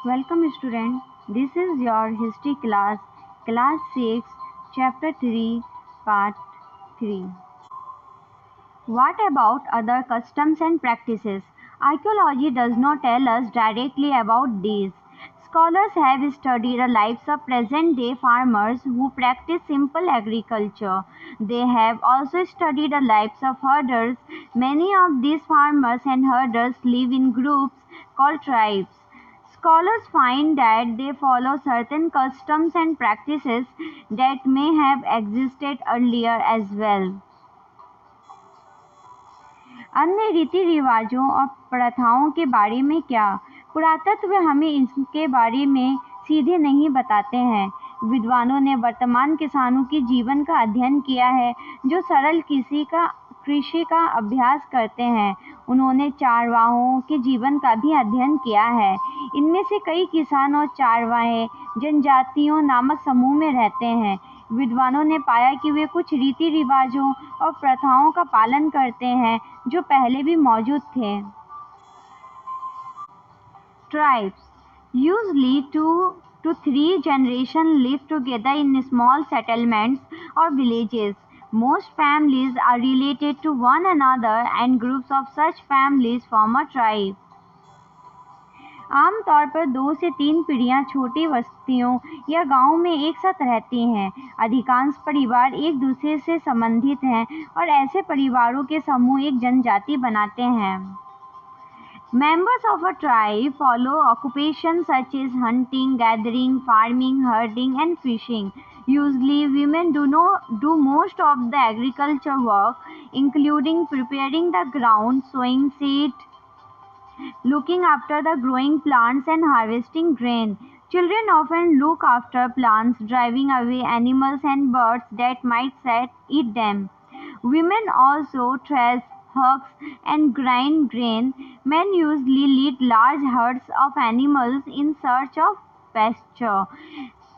Welcome student. This is your history class, class 6, chapter 3, part 3. What about other customs and practices? Archaeology does not tell us directly about these. Scholars have studied the lives of present-day farmers who practice simple agriculture. They have also studied the lives of herders. Many of these farmers and herders live in groups called tribes. Scholars find that they follow certain customs and practices that may have existed earlier as well. अन्य रीति रिवाजों और प्रथाओं के बारे में क्या? पुरातत्व हमें इसके बारे में सीधे नहीं बताते हैं। विद्वानों ने वर्तमान किसानों के जीवन का अध्ययन किया है जो सरल कृषि का अभ्यास करते हैं। उन्होंने चारवाहों के जीवन का भी अध्ययन किया है। इनमें से कई किसान और चारवाहे जनजातियों नामक समूह में रहते हैं। विद्वानों ने पाया कि वे कुछ रीति रिवाजों और प्रथाओं का पालन करते हैं जो पहले भी मौजूद थे। Tribes usually 2 to 3 generations live together in small settlements or villages. Most families are related to one another and groups of such families form a tribe. आमतौर पर 2 से 3 पीढ़ियां छोटी बस्तियों या गांवों में एक साथ रहती हैं। अधिकांश परिवार एक दूसरे से संबंधित हैं और ऐसे परिवारों के समूह एक जनजाति बनाते हैं। Members of a tribe follow occupations such as hunting, gathering, farming, herding, and fishing. Usually, women do most of the agriculture work, including preparing the ground, sowing seed, looking after the growing plants and harvesting grain. Children often look after plants, driving away animals and birds that might eat them. Women also thresh, husk, and grind grain. Men usually lead large herds of animals in search of pasture.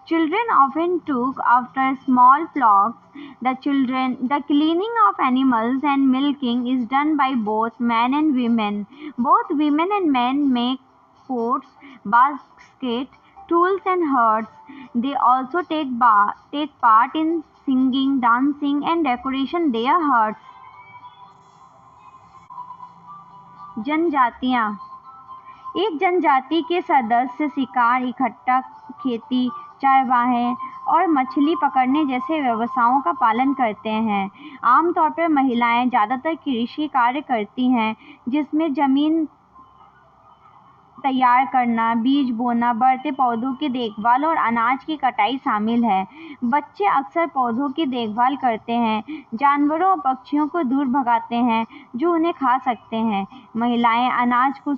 Children often took after small flocks. The cleaning of animals and milking is done by both men and women. Both women and men make pots, baskets, tools, and herds. They also take part in singing, dancing, and decoration their herds. जनजातियाँ एक जनजाति के सदस्य शिकार, इकट्ठा खेती, चारवाहे और मछली पकड़ने जैसे व्यवसायों का पालन करते हैं। आमतौर पर महिलाएं ज़्यादातर कृषि कार्य करती हैं, जिसमें जमीन तैयार करना, बीज बोना, बढ़ते पौधों की देखभाल और अनाज की कटाई शामिल है। बच्चे अक्सर पौधों की देखभाल करते हैं, जानवरों और पक्षियों को दूर भगाते हैं जो उन्हें खा सकते हैं। महिलाएं अनाज को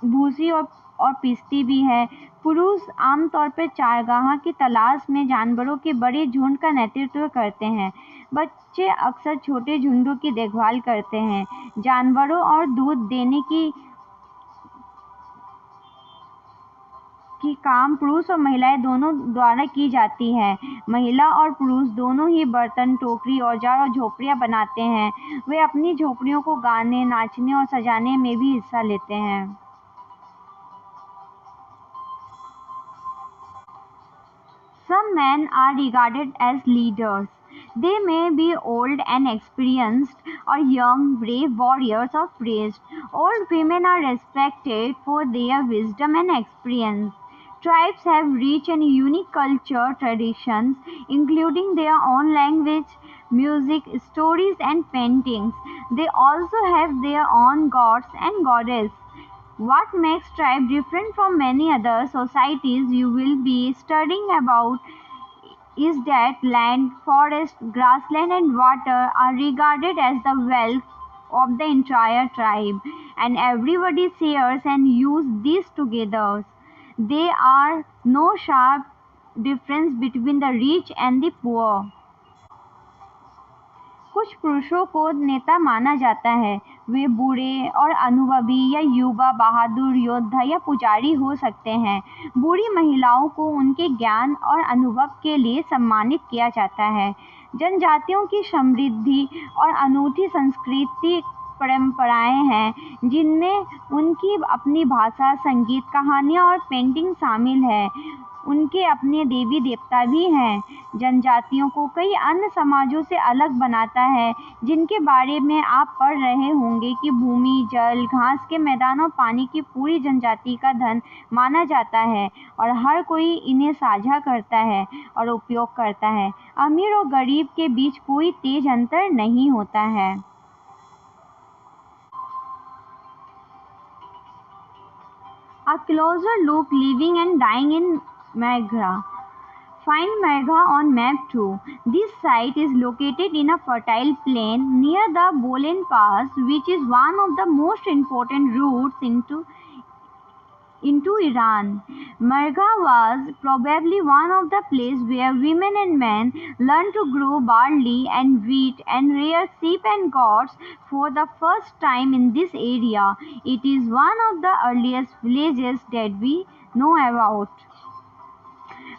भूसी और पीसती भी है। पुरुष आमतौर पर चारागाह की तलाश में जानवरों के बड़े झुंड का नेतृत्व करते हैं। बच्चे अक्सर छोटे झुंडों की देखभाल करते हैं। जानवरों और दूध देने की काम पुरुष और महिलाएं दोनों द्वारा की जाती है। महिला और पुरुष दोनों ही बर्तन, टोकरी, औजार और झोपड़ियां बनाते हैं। वे अपनी झोपड़ियों को गाने, नाचने और सजाने में भी हिस्सा लेते हैं। Some men are regarded as leaders. They may be old and experienced or young, brave warriors or priests. Old women are respected for their wisdom and experience. Tribes have rich and unique culture traditions, including their own language, music, stories, and paintings. They also have their own gods and goddesses. What makes tribe different from many other societies you will be studying about is that land, forest, grassland, and water are regarded as the wealth of the entire tribe, and everybody shares and uses these together. There are no sharp difference between the rich and the poor. कुछ पुरुषों को नेता माना जाता है। वे बूढ़े और अनुभवी या युवा, बहादुर योद्धा या पुजारी हो सकते हैं। बूढ़ी महिलाओं को उनके ज्ञान और अनुभव के लिए सम्मानित किया जाता है। जनजातियों की समृद्धि और अनूठी संस्कृति परंपराएं हैं जिनमें उनकी अपनी भाषा, संगीत, कहानियाँ और पेंटिंग शामिल है। उनके अपने देवी देवता भी हैं। जनजातियों को कई अन्य समाजों से अलग बनाता है, जिनके बारे में आप पढ़ रहे होंगे कि भूमि, जल, घास के मैदान और पानी की पूरी जनजाति का धन माना जाता है और हर कोई इन्हें साझा करता है और उपयोग करता है। अमीर और गरीब के बीच कोई तेज अंतर नहीं होता है। A closer look living and dying in Meghra. Find Meghra on map 2. This site is located in a fertile plain near the Bolen Pass, which is one of the most important routes into Iran. Marga was probably one of the places where women and men learned to grow barley and wheat and rear sheep and goats for the first time in this area. It is one of the earliest villages that we know about.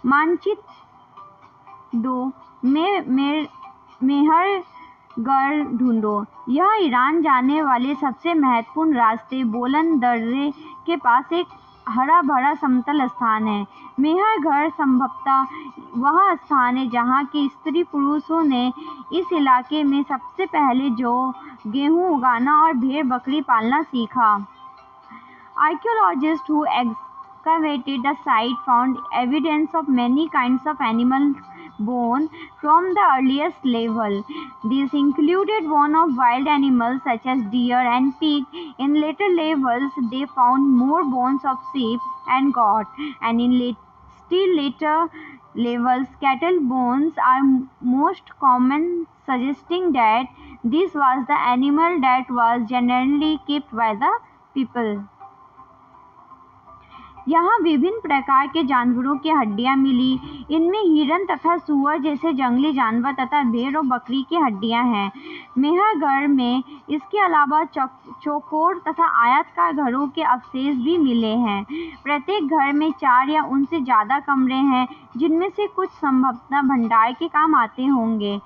मानचित्र 2 में मेहरगढ़ ढूंढो। यह Iran जाने वाले सबसे महत्वपूर्ण रास्ते बोलन दर्रे के पास एक हरा भरा समतल स्थान है। मेहरगढ़ संभवतः वह स्थान है जहाँ के स्त्री पुरुषों ने इस इलाके में सबसे पहले गेहूं उगाना और भेड़ बकरी पालना सीखा। Archaeologists who excavated the site found evidence of many kinds of animal bone from the earliest level. These included bone of wild animals such as deer and pig. In later levels, they found more bones of sheep and goat, and in still later levels, cattle bones are most common, suggesting that this was the animal that was generally kept by the people. यहाँ विभिन्न प्रकार के जानवरों की हड्डियाँ मिली। इनमें हिरन तथा सुअर जैसे जंगली जानवर तथा भेड़ और बकरी की हड्डियाँ हैं। मेहरगढ़ में इसके अलावा चौकोर तथा आयताकार घरों के अवशेष भी मिले हैं। प्रत्येक घर में 4 या उनसे ज़्यादा कमरे हैं, जिनमें से कुछ संभवतः भंडार के काम आते होंगे।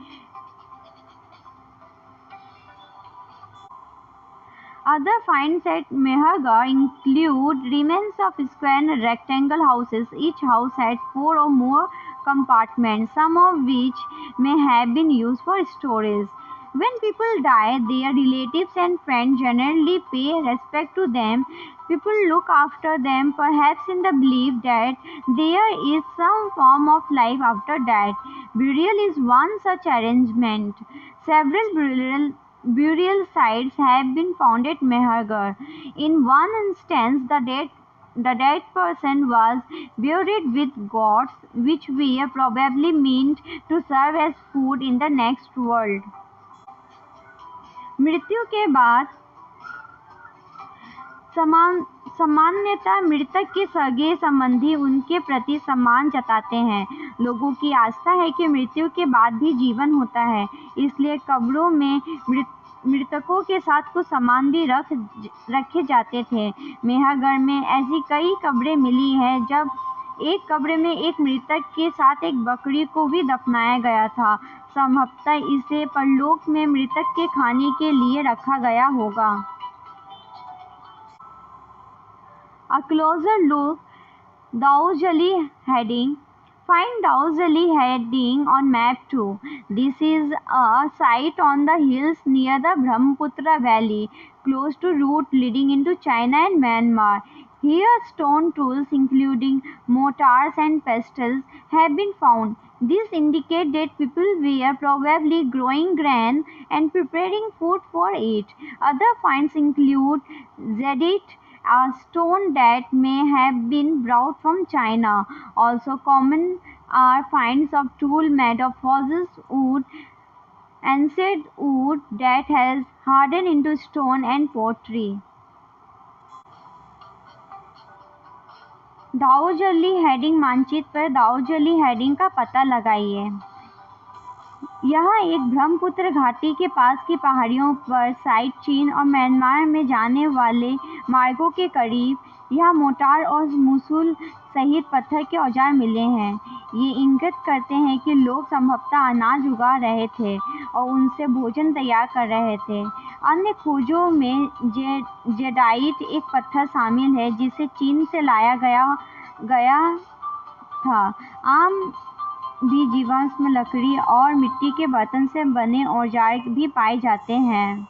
Other finds at Mehergarh include remains of square and rectangle houses. Each house had 4 or more compartments, some of which may have been used for storage. When people die, their relatives and friends generally pay respect to them. People look after them, perhaps in the belief that there is some form of life after death. Burial is one such arrangement. Several burial sites have been found at Mehergarh. In one instance, the dead person was buried with goats, which were probably meant to serve as food in the next world. मृत्यु के बाद सामान्यतः मृतक के सगे संबंधी उनके प्रति सम्मान जताते हैं। लोगों की आस्था है कि मृत्यु के बाद भी जीवन होता है, इसलिए कब्रों में मृतकों के साथ कुछ सामान भी रखे जाते थे। मेहरगढ़ में ऐसी कई कब्रें मिली हैं जब एक कब्र में एक मृतक के साथ एक बकरी को भी दफनाया गया था। संभवतः इसे परलोक में मृतक के खाने के लिए रखा गया होगा। A closer look, Daujali heading. Find Daujali heading on map 2. This is a site on the hills near the Brahmaputra Valley, close to route leading into China and Myanmar. Here, stone tools, including mortars and pestles, have been found. This indicates that people were probably growing grain and preparing food for it. Other finds include Zedit, a stone that may have been brought from China. Also common are finds of tool made of fossil wood, ancient wood that has hardened into stone and pottery. दाऊजली heading मानचित्र पर दाऊजली heading का पता लगाइए। यह एक ब्रह्मपुत्र घाटी के पास की पहाड़ियों पर साइट चीन और म्यांमार में जाने वाले मार्गों के करीब यह मोर्टार और मूसल सहित पत्थर के औजार मिले हैं। ये इंगित करते हैं कि लोग संभवतः अनाज उगा रहे थे और उनसे भोजन तैयार कर रहे थे। अन्य खोजों में जेडाइट एक पत्थर शामिल है जिसे चीन से लाया गया था। आम भी जीवाश्म लकड़ी और मिट्टी के बर्तन से बने औजार भी पाए जाते हैं।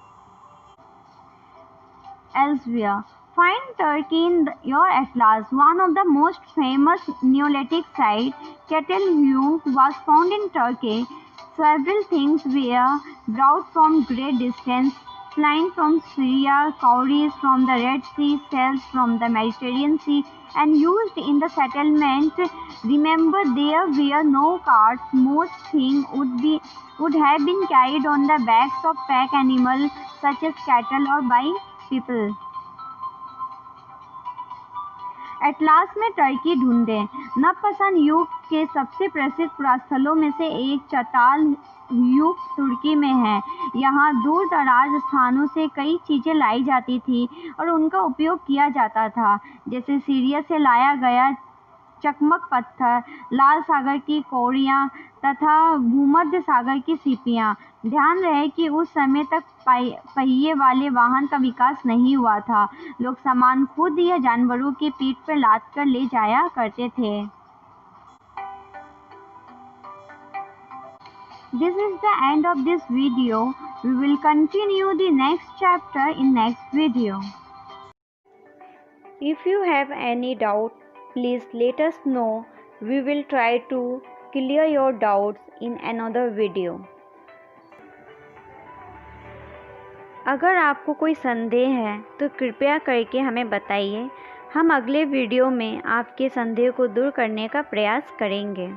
Elsewhere, find Turkey in your atlas. One of the most famous Neolithic sites, Kettlehue, was found in Turkey. Several things were brought from great distance, flying from Syria, cowries from the Red Sea, shells from the Mediterranean Sea, and used in the settlement. Remember, there were no carts. Most things would have been carried on the backs of pack animals such as cattle or by people. Atlas में Turkey ढूंढें। नवपाषाण युग के सबसे प्रसिद्ध पुरास्थलों में से एक चताल युग तुर्की में है। यहाँ दूर दराज स्थानों से कई चीजें लाई जाती थी और उनका उपयोग किया जाता था, जैसे सीरिया से लाया गया चकमक पत्थर, लाल सागर की कौड़ियाँ तथा भूमध्य सागर की सीपियाँ। ध्यान रहे कि उस समय तक पहिए वाले वाहन का विकास नहीं हुआ था। लोग सामान खुद या जानवरों की पीठ पर लाद कर ले जाया करते थे। This is the end of this video. We will continue the next chapter in next video. If you have any doubt, please let us know. We will try to clear your doubts in another video. अगर आपको कोई संदेह है तो कृपया करके हमें बताइए। हम अगले वीडियो में आपके संदेह को दूर करने का प्रयास करेंगे।